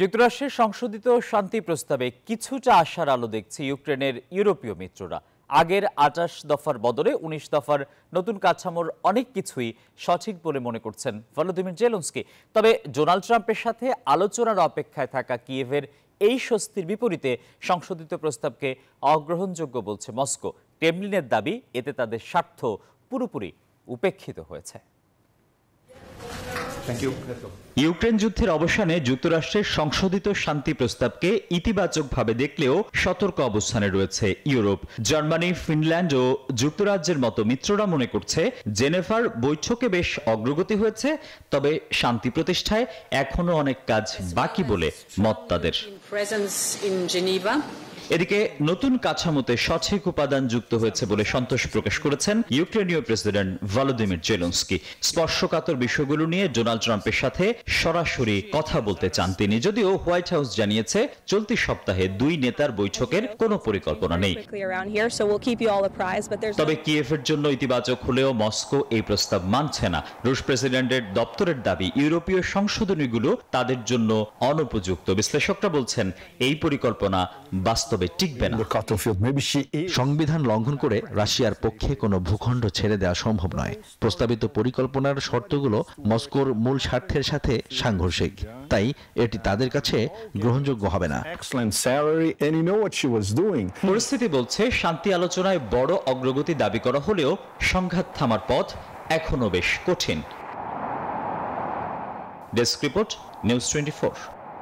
যুক্তরাষ্ট্রের সংশোধিত শান্তি প্রস্তাবে কিছুটা আশার আলো দেখছে ইউক্রেনের ইউরোপীয় মিত্ররা। আগের ২৮ দফার বদলে ১৯ দফার নতুন কাঠামোর অনেক কিছুই সঠিক বলে মনে করছেন ভলোদিমির জেলেনস্কি। তবে ডোনাল্ড ট্রাম্পের সাথে আলোচনার অপেক্ষায় থাকা কিয়েভের এই স্বস্তির বিপরীতে সংশোধিত প্রস্তাবকে অগ্রহণযোগ্য বলছে মস্কো। ক্রেমলিনের দাবি, এতে তাদের স্বার্থ পুরোপুরি উপেক্ষিত হয়েছে। ইউক্রেন যুদ্ধের অবসানে যুক্তরাষ্ট্রের সংশোধিত শান্তি প্রস্তাবকে ইতিবাচকভাবে দেখলেও সতর্ক অবস্থানে রয়েছে ইউরোপ। জার্মানি, ফিনল্যান্ড ও যুক্তরাজ্যের মতো মিত্ররা মনে করছে জেনেভার বৈঠকে বেশ অগ্রগতি হয়েছে, তবে শান্তি প্রতিষ্ঠায় এখনো অনেক কাজ বাকি বলে মত তাদের। এদিকে নতুন কাঠামোতে সঠিক উপাদান যুক্ত হয়েছে বলে সন্তোষ প্রকাশ করেছেন ইউক্রেনীয় প্রেসিডেন্ট ভলোদিমির জেলেনস্কি। স্পর্শকাতর বিষয়গুলো নিয়ে ডোনাল্ড ট্রাম্পের সাথে সরাসরি কথা বলতে চান তিনি, যদিও হোয়াইট হাউস জানিয়েছে চলতি সপ্তাহে দুই নেতার বৈঠকের কোনো পরিকল্পনা নেই। তবে কিয়েভের জন্য ইতিবাচক হলেও মস্কো এই প্রস্তাব মানছে না। রুশ প্রেসিডেন্টের দপ্তরের দাবি, ইউরোপীয় সংশোধনীগুলো তাদের জন্য অনুপযুক্ত। বিশ্লেষকরা বলছেন এই পরিকল্পনা বাস্তবে টিকবে না। সংবিধান লঙ্ঘন করে রাশিয়ার পক্ষে কোনো ভূখণ্ড ছেড়ে দেওয়া সম্ভব নয়। প্রস্তাবিত পরিকল্পনার শর্তগুলো মস্কোর মূল স্বার্থের সাথে সাংঘর্ষিক, তাই এটি তাদের কাছে গ্রহণযোগ্য হবে না। পরিস্থিতি বলছে শান্তি আলোচনায় বড় অগ্রগতি দাবি করা হলেও সংঘাত থামার পথ এখনো বেশ কঠিন। Desk report, news 24।